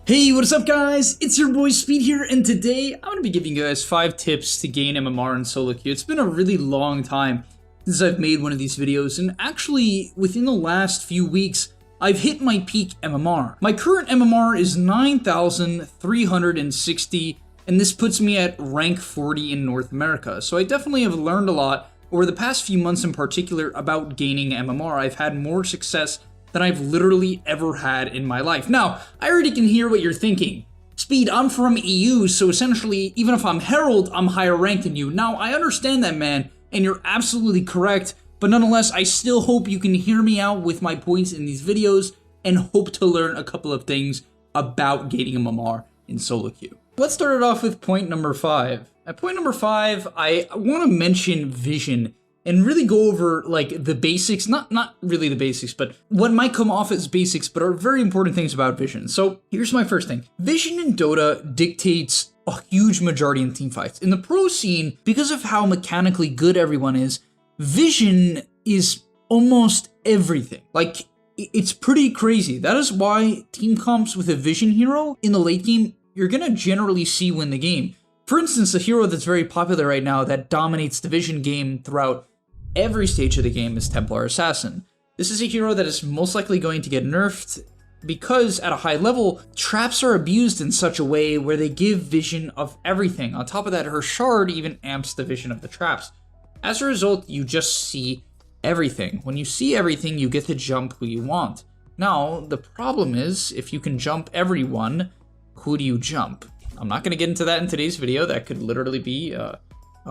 Hey, what is up guys? It's your boy Speed here, and today I'm going to be giving you guys 5 tips to gain MMR in solo queue. It's been a really long time since I've made one of these videos, and actually within the last few weeks I've hit my peak MMR. My current MMR is 9,360, and this puts me at rank 40 in North America. So I definitely have learned a lot over the past few months in particular about gaining MMR. I've had more success than I've literally ever had in my life. Now, I already can hear what you're thinking. Speed, I'm from EU, so essentially, even if I'm Herald, I'm higher ranked than you. Now, I understand that, man, and you're absolutely correct, but nonetheless, I still hope you can hear me out with my points in these videos and hope to learn a couple of things about gaining MMR in solo queue. Let's start it off with point number 5. At point number 5, I want to mention vision and really go over like the basics, not really the basics, but what might come off as basics, but are very important things about vision. So here's my first thing. Vision in Dota dictates a huge majority in team fights. In the pro scene, because of how mechanically good everyone is, vision is almost everything. Like, it's pretty crazy. That is why team comps with a vision hero in the late game, you're gonna generally see win the game. For instance, a hero that's very popular right now that dominates the vision game throughout every stage of the game is Templar Assassin. This is a hero that is most likely going to get nerfed because at a high level, traps are abused in such a way where they give vision of everything. On top of that, her shard even amps the vision of the traps. As a result, you just see everything. When you see everything, you get to jump who you want. Now, the problem is, if you can jump everyone, who do you jump? I'm not going to get into that in today's video. That could literally be a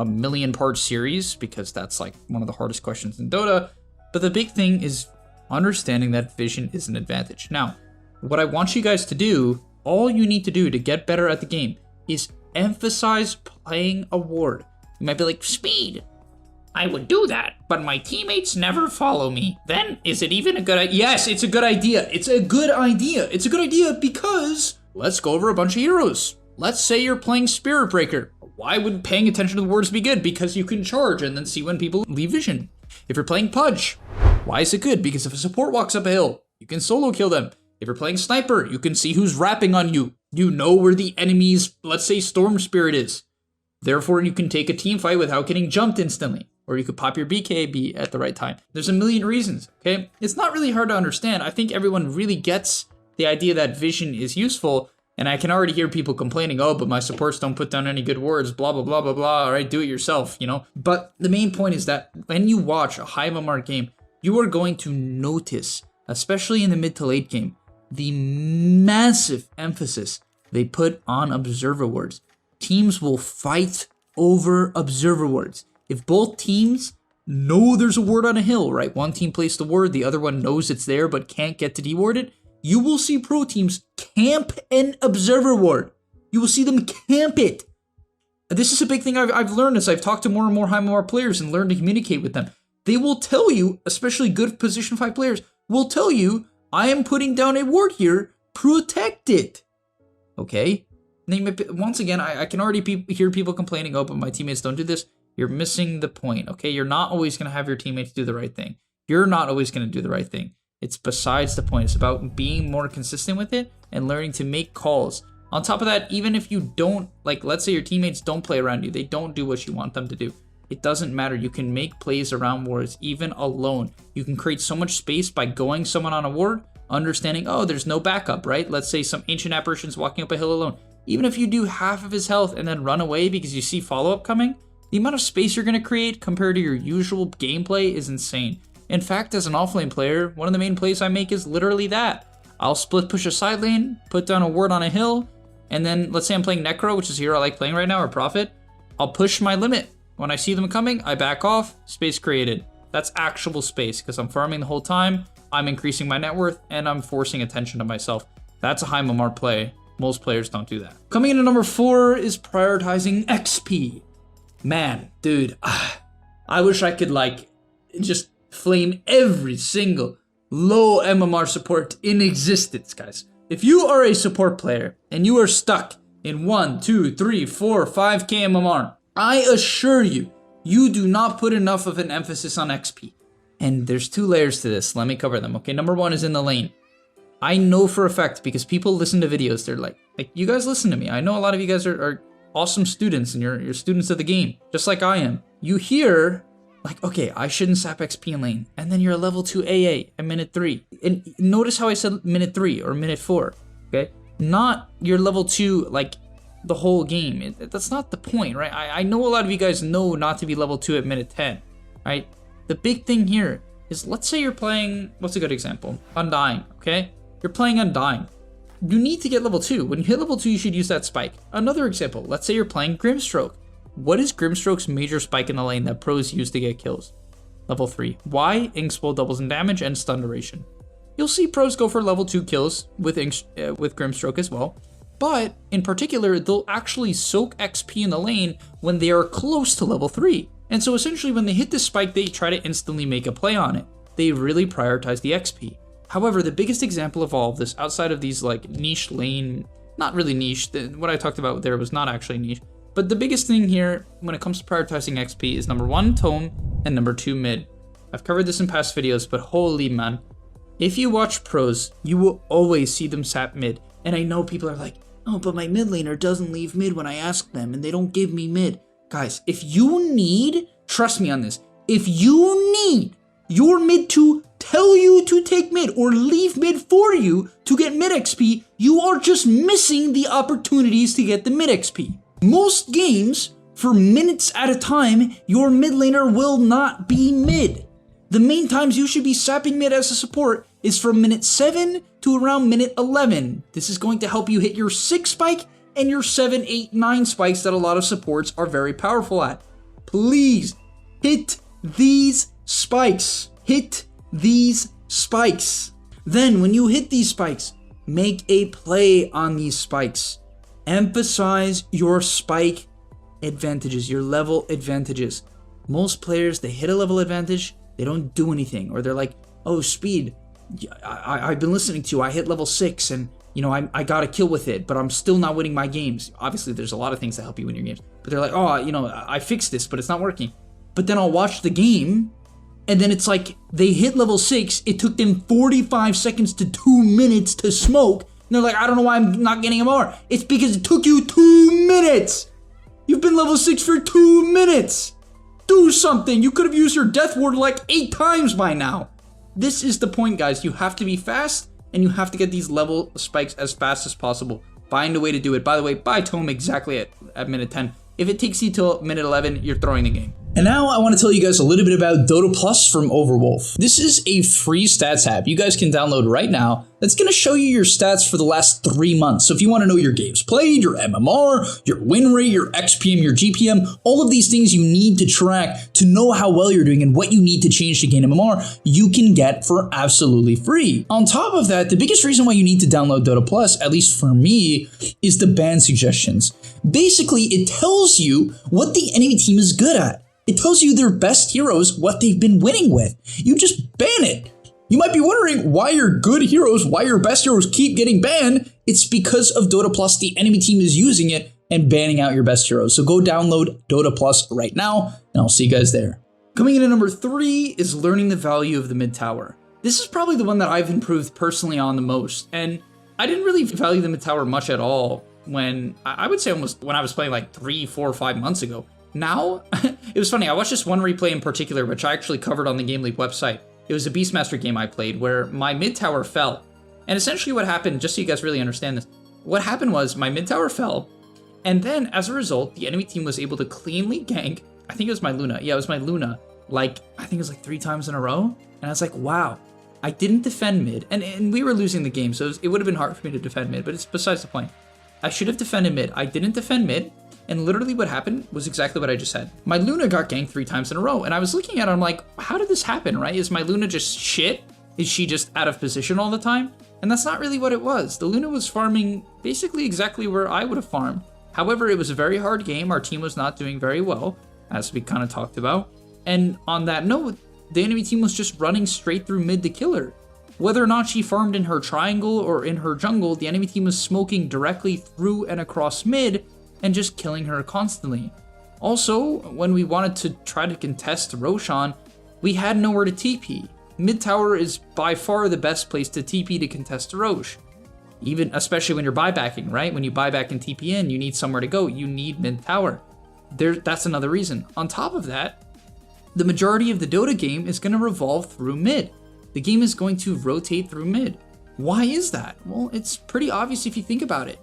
million-part series, because that's like one of the hardest questions in Dota. But the big thing is understanding that vision is an advantage. Now, what I want you guys to do, all you need to do to get better at the game is emphasize playing a ward. You might be like, Speed, I would do that, but my teammates never follow me. Then, is it even a good idea? Yes, it's a good idea. It's a good idea. It's a good idea because let's go over a bunch of heroes. Let's say you're playing Spirit Breaker. Why would paying attention to the wards be good? Because you can charge and then see when people leave vision. If you're playing Pudge, why is it good? Because if a support walks up a hill, you can solo kill them. If you're playing Sniper, you can see who's rapping on you. You know where the enemy's, let's say, Storm Spirit is. Therefore, you can take a team fight without getting jumped instantly. Or you could pop your BKB at the right time. There's a million reasons, okay? It's not really hard to understand. I think everyone really gets the idea that vision is useful. And I can already hear people complaining, oh, but my supports don't put down any good words, blah, blah, blah, blah, blah. All right, do it yourself, you know? But the main point is that when you watch a high MMR game, you are going to notice, especially in the mid to late game, the massive emphasis they put on observer words. Teams will fight over observer words. If both teams know there's a ward on a hill, right? One team placed the ward, the other one knows it's there but can't get to deward it, you will see pro teams camp an observer ward. You will see them camp it. This is a big thing I've learned as I've talked to more and more high MMR players and learned to communicate with them. They will tell you, especially good position 5 players, will tell you, I am putting down a ward here, protect it. Okay? Once again, I can already hear people complaining, oh, but my teammates don't do this. You're missing the point, okay? You're not always going to have your teammates do the right thing. You're not always going to do the right thing. It's besides the point. It's about being more consistent with it and learning to make calls. On top of that, even if you don't, like, let's say your teammates don't play around you, they don't do what you want them to do. It doesn't matter. You can make plays around wards, even alone. You can create so much space by going someone on a ward, understanding, oh, there's no backup, right? Let's say some ancient apparition's walking up a hill alone. Even if you do half of his health and then run away because you see follow-up coming, the amount of space you're going to create compared to your usual gameplay is insane. In fact, as an offlane player, one of the main plays I make is literally that. I'll split push a side lane, put down a ward on a hill, and then let's say I'm playing Necro, which is a hero I like playing right now, or Prophet. I'll push my limit. When I see them coming, I back off, space created. That's actual space, because I'm farming the whole time, I'm increasing my net worth, and I'm forcing attention to myself. That's a high MMR play. Most players don't do that. Coming in at number 4 is prioritizing XP. Man, dude, I wish I could like just flame every single low MMR support in existence, guys. If you are a support player and you are stuck in 1, 2, 3, 4, 5k MMR, I assure you, you do not put enough of an emphasis on XP. And there's 2 layers to this. Let me cover them, okay? Number 1 is in the lane. I know for a fact, because people listen to videos, they're like you guys listen to me. I know a lot of you guys are awesome students, and you're students of the game, just like I am. You hear, like, okay, I shouldn't sap XP in lane, and then you're a level 2 AA at minute 3. And notice how I said minute 3 or minute 4, okay? Not your level 2, like, the whole game. That's not the point, right? I know a lot of you guys know not to be level 2 at minute 10, right? The big thing here is, let's say you're playing, what's a good example? Undying, okay? You're playing Undying. You need to get level 2. When you hit level 2, you should use that spike. Another example, let's say you're playing Grimstroke. What is Grimstroke's major spike in the lane that pros use to get kills? Level 3. Why? Inkspool doubles in damage and stun duration. You'll see pros go for level 2 kills with Grimstroke as well. But in particular, they'll actually soak XP in the lane when they are close to level 3. And so essentially when they hit this spike, they try to instantly make a play on it. They really prioritize the XP. However, the biggest example of all of this, outside of these like niche lane, not really niche, what I talked about there was not actually niche, but the biggest thing here when it comes to prioritizing XP is number 1, tome, and number 2, mid. I've covered this in past videos, but holy man, if you watch pros, you will always see them sap mid. And I know people are like, oh, but my mid laner doesn't leave mid when I ask them, and they don't give me mid. Guys, if you need, trust me on this, if you need your mid to tell you to take mid or leave mid for you to get mid XP, you are just missing the opportunities to get the mid XP. Most games, for minutes at a time, your mid laner will not be mid. The main times you should be sapping mid as a support is from minute 7 to around minute 11. This is going to help you hit your 6 spike and your 7, 8, 9 spikes that a lot of supports are very powerful at. Please hit these spikes. Hit these spikes. Then when you hit these spikes, make a play on these spikes. Emphasize your spike advantages, your level advantages. Most players, they hit a level advantage, they don't do anything, or they're like, oh, speed, I've been listening to you, I hit level 6 and you know, I got a kill with it, but I'm still not winning my games. Obviously, there's a lot of things that help you win your games, but they're like, oh, you know, I fixed this, but it's not working. But then I'll watch the game, and then it's like they hit level 6, it took them 45 seconds to 2 minutes to smoke, and they're like, I don't know why I'm not getting MR. It's because it took you 2 minutes. You've been level 6 for 2 minutes. Do something. You could have used your death ward like 8 times by now. This is the point, guys. You have to be fast, and you have to get these level spikes as fast as possible. Find a way to do it. By the way, buy Tome exactly at minute 10. If it takes you till minute 11, you're throwing the game. And now I want to tell you guys a little bit about DotaPlus from Overwolf. This is a free stats app you guys can download right now that's going to show you your stats for the last 3 months. So if you want to know your games played, your MMR, your win rate, your XPM, your GPM, all of these things you need to track to know how well you're doing and what you need to change to gain MMR, you can get for absolutely free. On top of that, the biggest reason why you need to download DotaPlus, at least for me, is the ban suggestions. Basically, it tells you what the enemy team is good at. It tells you their best heroes, what they've been winning with. You just ban it. You might be wondering why your good heroes, why your best heroes keep getting banned. It's because of DotaPlus. The enemy team is using it and banning out your best heroes. So go download DotaPlus right now, and I'll see you guys there. Coming in at number 3 is learning the value of the mid tower. This is probably the one that I've improved personally on the most. And I didn't really value the mid tower much at all when, I would say almost when I was playing like 3, 4, 5 months ago. Now, it was funny, I watched this one replay in particular, which I actually covered on the gameleap website. It was a Beastmaster game I played where my mid tower fell. And essentially what happened, just so you guys really understand this, what happened was my mid tower fell, and then as a result, the enemy team was able to cleanly gank, I think it was my Luna, yeah, it was my Luna, like, I think it was like 3 times in a row, and I was like, wow, I didn't defend mid, and we were losing the game, so it would have been hard for me to defend mid, but it's besides the point. I should have defended mid, I didn't defend mid, and literally what happened was exactly what I just said. My Luna got ganked 3 times in a row, and I was looking at it, I'm like, how did this happen, right? Is my Luna just shit? Is she just out of position all the time? And that's not really what it was. The Luna was farming basically exactly where I would have farmed. However, it was a very hard game. Our team was not doing very well, as we kind of talked about. And on that note, the enemy team was just running straight through mid to kill her. Whether or not she farmed in her triangle or in her jungle, the enemy team was smoking directly through and across mid and just killing her constantly. Also, when we wanted to try to contest Roshan, we had nowhere to TP. mid tower is by far the best place to TP to contest a Roche. Even, especially when you're buybacking, right? When you buyback and TP in, you need somewhere to go. You need mid tower. That's another reason. On top of that, the majority of the Dota game is going to revolve through mid. The game is going to rotate through mid. Why is that? Well, it's pretty obvious if you think about it.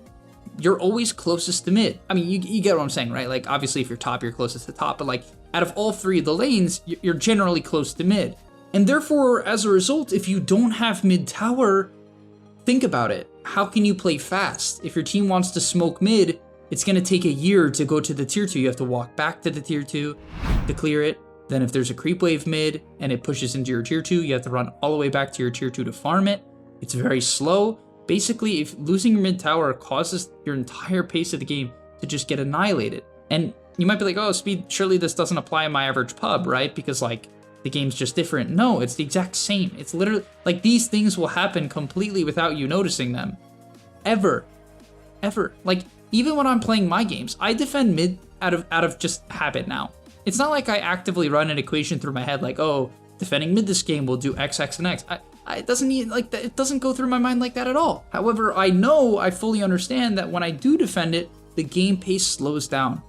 You're always closest to mid. I mean, you get what I'm saying, right? Like, obviously, if you're top, you're closest to top. But, like, out of all three of the lanes, you're generally close to mid. And therefore, as a result, if you don't have mid tower, think about it. How can you play fast? If your team wants to smoke mid, it's going to take a year to go to the tier 2. You have to walk back to the tier 2 to clear it. Then if there's a creep wave mid and it pushes into your tier 2, you have to run all the way back to your tier 2 to farm it. It's very slow. Basically, if losing your mid tower causes your entire pace of the game to just get annihilated. And you might be like, oh, Speed, surely this doesn't apply in my average pub, right? Because, like, the game's just different. No, it's the exact same. It's literally, like, these things will happen completely without you noticing them. Ever. Like, even when I'm playing my games, I defend mid out of just habit now. It's not like I actively run an equation through my head like, oh, defending mid this game will do X, X, and X. It doesn't need like that. It doesn't go through my mind like that at all. However, I fully understand that when I do defend it, the game pace slows down.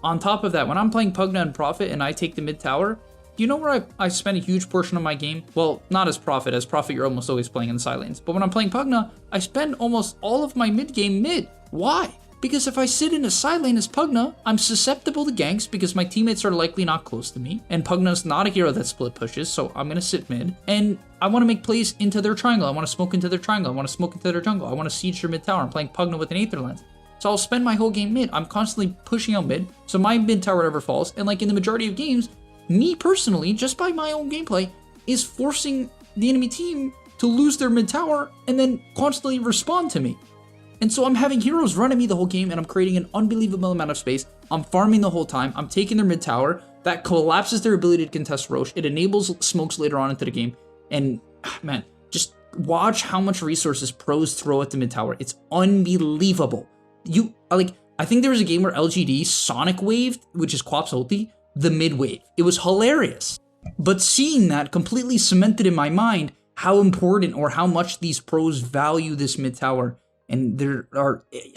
On top of that, when I'm playing Pugna and Prophet and I take the mid tower, do you know where I spend a huge portion of my game? Well, not as Prophet. As Prophet, you're almost always playing in the side lanes. But when I'm playing Pugna, I spend almost all of my mid game mid. Why? Because if I sit in a side lane as Pugna, I'm susceptible to ganks because my teammates are likely not close to me. And Pugna's not a hero that split pushes, so I'm going to sit mid. And I want to make plays into their triangle. I want to smoke into their triangle. I want to smoke into their jungle. I want to siege their mid tower. I'm playing Pugna with an Aether Lens. So I'll spend my whole game mid. I'm constantly pushing out mid, so my mid tower never falls. And like in the majority of games, me personally, just by my own gameplay, is forcing the enemy team to lose their mid tower and then constantly respond to me. And so I'm having heroes run at me the whole game and I'm creating an unbelievable amount of space. I'm farming the whole time. I'm taking their mid tower. That collapses their ability to contest Roche. It enables smokes later on into the game. And man, just watch how much resources pros throw at the mid tower. It's unbelievable. I think there was a game where LGD Sonic waved, which is Quap's ulti, the mid wave. It was hilarious. But seeing that completely cemented in my mind how important or how much these pros value this mid tower. And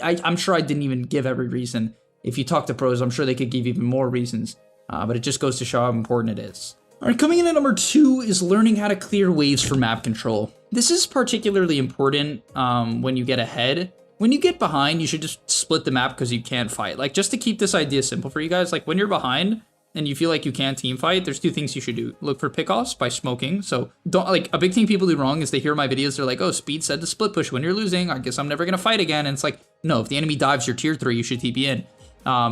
I'm sure I didn't even give every reason. If you talk to pros, I'm sure they could give even more reasons. But it just goes to show how important it is. All right, coming in at number 2 is learning how to clear waves for map control. This is particularly important when you get ahead. When you get behind, you should just split the map because you can't fight. Like, just to keep this idea simple for you guys, like when you're behind and you feel like you can't team fight, there's 2 things you should do. Look for pickoffs by smoking. So don't, like, a big thing people do wrong is they hear my videos, they're like, oh, Speed said to split push when you're losing. I guess I'm never gonna fight again. And it's like, no, if the enemy dives your tier 3, you should TP in.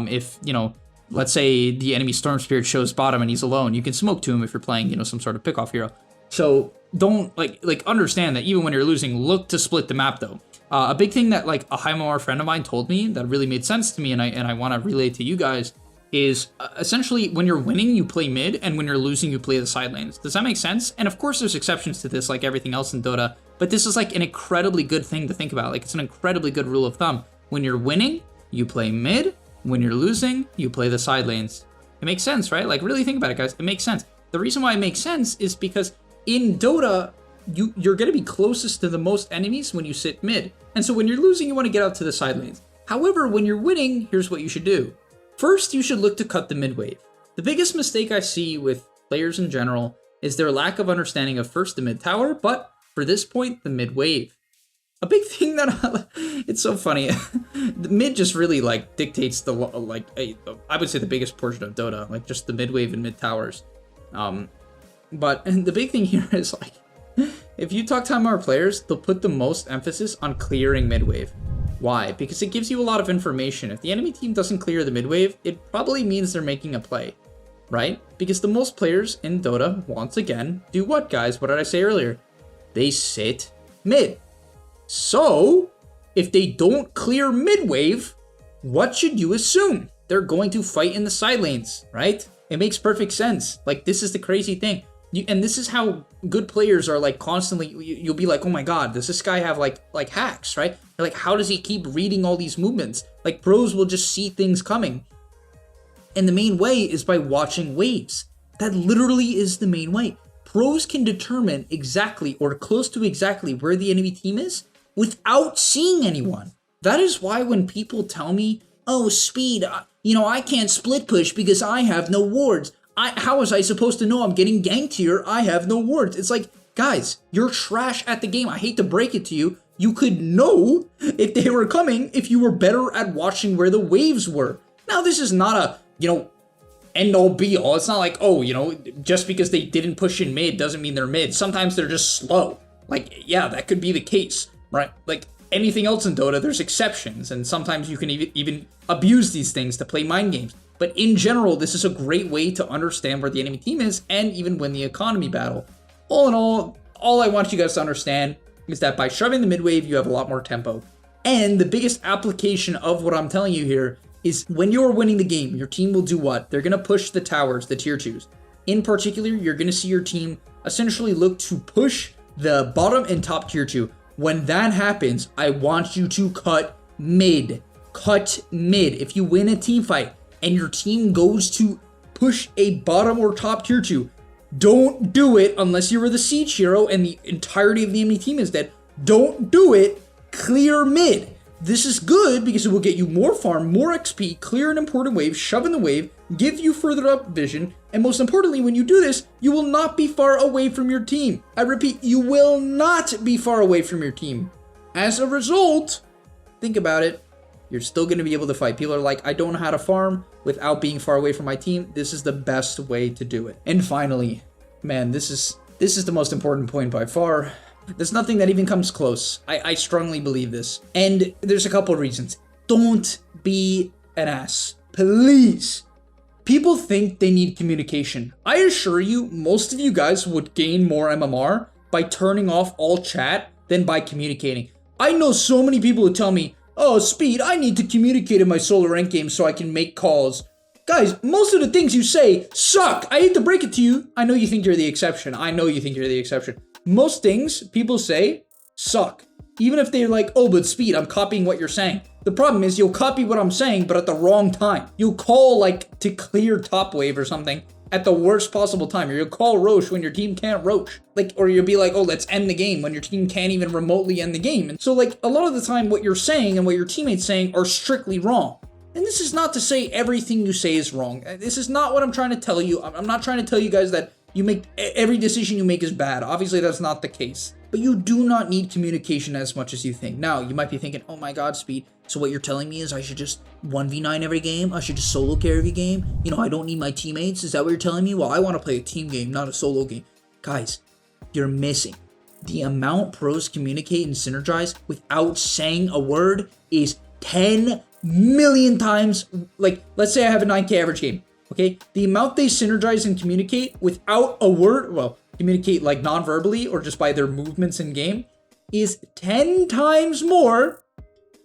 If, you know, let's say the enemy Storm Spirit shows bottom and he's alone, you can smoke to him if you're playing, you know, some sort of pickoff hero. So don't like understand that even when you're losing, look to split the map though. A big thing that like a high MMR friend of mine told me that really made sense to me, and I want to relay to you guys, is essentially when you're winning, you play mid, and when you're losing, you play the side lanes. Does that make sense? And of course, there's exceptions to this, like everything else in Dota, but this is like an incredibly good thing to think about. Like, it's an incredibly good rule of thumb. When you're winning, you play mid. When you're losing, you play the side lanes. It makes sense, right? Like, really think about it, guys. It makes sense. The reason why it makes sense is because in Dota, you're going to be closest to the most enemies when you sit mid. And so when you're losing, you want to get out to the side lanes. However, when you're winning, here's what you should do. First, you should look to cut the mid wave. The biggest mistake I see with players in general is their lack of understanding of first the mid tower, but for this point, the mid wave. A big thing that it's so funny. The mid just really like dictates the I would say the biggest portion of Dota, like just the mid wave and mid towers. But the big thing here is like, if you talk to MMR players, they'll put the most emphasis on clearing mid wave. Why? Because it gives you a lot of information. If the enemy team doesn't clear the mid wave, it probably means they're making a play, right? Because the most players in Dota, once again, do what, guys? What did I say earlier? They sit mid. So, if they don't clear mid wave, what should you assume? They're going to fight in the side lanes, right? It makes perfect sense. Like, this is the crazy thing. And this is how good players are like constantly, you'll be like, oh my God, does this guy have like hacks, right? Like, how does he keep reading all these movements? Like, pros will just see things coming. And the main way is by watching waves. That literally is the main way. pros can determine exactly or close to exactly where the enemy team is without seeing anyone. That is why when people tell me, oh, Speed, I can't split push because I have no wards. How was I supposed to know I'm getting ganked here? I have no wards. It's like, guys, you're trash at the game. I hate to break it to you. You could know if they were coming if you were better at watching where the waves were. Now, this is not a, end all be all. It's not like, just because they didn't push in mid doesn't mean they're mid. Sometimes they're just slow. Like, yeah, that could be the case, right? Like anything else in Dota, there's exceptions, and sometimes you can even abuse these things to play mind games. But in general, this is a great way to understand where the enemy team is and even win the economy battle. All in all I want you guys to understand is that by shoving the mid wave, you have a lot more tempo. And the biggest application of what I'm telling you here is when you're winning the game, your team will do what? They're going to push the towers, the tier 2s. In particular, you're going to see your team essentially look to push the bottom and top tier 2. When that happens, I want you to cut mid. Cut mid. If you win a team fight and your team goes to push a bottom or top tier 2, don't do it unless you're the siege hero and the entirety of the enemy team is dead. Don't do it. Clear mid. This is good because it will get you more farm, more XP, clear an important wave, shove in the wave, give you further up vision, and most importantly, when you do this, you will not be far away from your team. I repeat, you will not be far away from your team. As a result, think about it, you're still going to be able to fight. People are like, I don't know how to farm without being far away from my team. This is the best way to do it. And finally, man, this is the most important point by far. There's nothing that even comes close. I strongly believe this. And there's a couple of reasons. Don't be an ass. Please. People think they need communication. I assure you, most of you guys would gain more MMR by turning off all chat than by communicating. I know so many people who tell me, oh, Speed, I need to communicate in my solo rank game so I can make calls. Guys, most of the things you say suck. I hate to break it to you. I know you think you're the exception. I know you think you're the exception. Most things people say suck. Even if they're like, oh, but Speed, I'm copying what you're saying. The problem is you'll copy what I'm saying, but at the wrong time. You'll call like to clear top wave or something at the worst possible time. Or you'll call Roche when your team can't Roche. Or you'll be like, oh, let's end the game when your team can't even remotely end the game. And so a lot of the time what you're saying and what your teammates saying are strictly wrong. And this is not to say everything you say is wrong. This is not what I'm trying to tell you. I'm not trying to tell you guys that you make every decision you make is bad. Obviously, that's not the case. But you do not need communication as much as you think. Now, you might be thinking, oh my god, Speed, so what you're telling me is I should just 1v9 every game? I should just solo carry every game? I don't need my teammates? Is that what you're telling me? Well, I want to play a team game, not a solo game. Guys, you're missing. The amount pros communicate and synergize without saying a word is 10 million times. Let's say I have a 9k average game. Okay, the amount they synergize and communicate without a word, communicate non-verbally or just by their movements in game, is 10 times more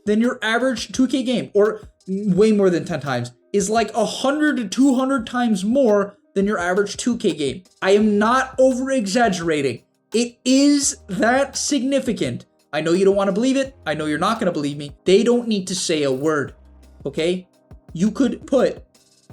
than your average 2k game, or way more than 10 times, is 100 to 200 times more than your average 2k game. I am not over-exaggerating. It is that significant. I know you don't want to believe it. I know you're not going to believe me. They don't need to say a word, okay? You could put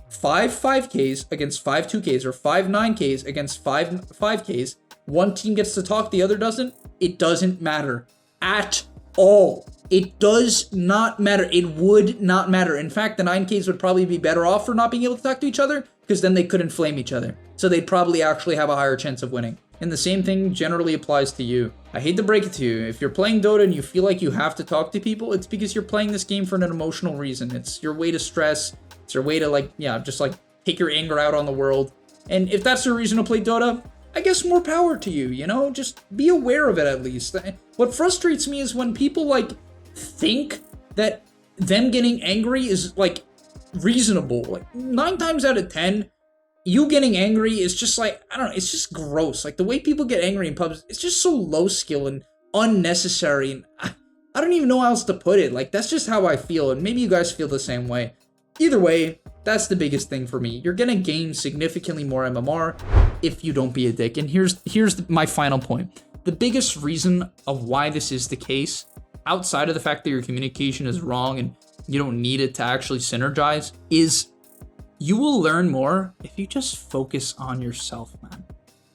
5 5Ks against 5 2Ks or 5 9Ks against 5 5Ks. One team gets to talk, the other doesn't. It doesn't matter at all. It does not matter. It would not matter. In fact, the 9Ks would probably be better off for not being able to talk to each other because then they couldn't flame each other. So they'd probably actually have a higher chance of winning. And the same thing generally applies to you. I hate to break it to you. If you're playing Dota and you feel like you have to talk to people, it's because you're playing this game for an emotional reason. It's your way to stress. It's your way to take your anger out on the world. And if that's your reason to play Dota, I guess more power to you, Just be aware of it at least. What frustrates me is when people think that them getting angry is reasonable. 9 times out of 10, you getting angry is just I don't know, it's just gross. The way people get angry in pubs, it's just so low skill and unnecessary. And I don't even know how else to put it. That's just how I feel. And maybe you guys feel the same way. Either way, that's the biggest thing for me. You're gonna gain significantly more MMR if you don't be a dick. And here's my final point. The biggest reason of why this is the case, outside of the fact that your communication is wrong and you don't need it to actually synergize, is you will learn more if you just focus on yourself, man.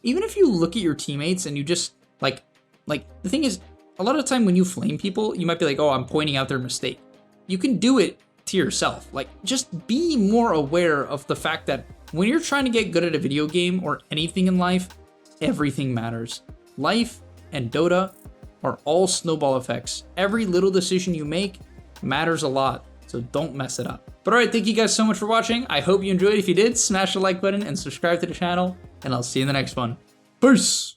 even if you look at your teammates and you just like the thing is, a lot of the time when you flame people, you might be like, oh, I'm pointing out their mistake. You can do it to yourself. Like, just be more aware of the fact that when you're trying to get good at a video game or anything in life, everything matters. Life and Dota are all snowball effects. Every little decision you make matters a lot, so don't mess it up. But alright, thank you guys so much for watching. I hope you enjoyed. If you did, smash the like button and subscribe to the channel, and I'll see you in the next one. Peace!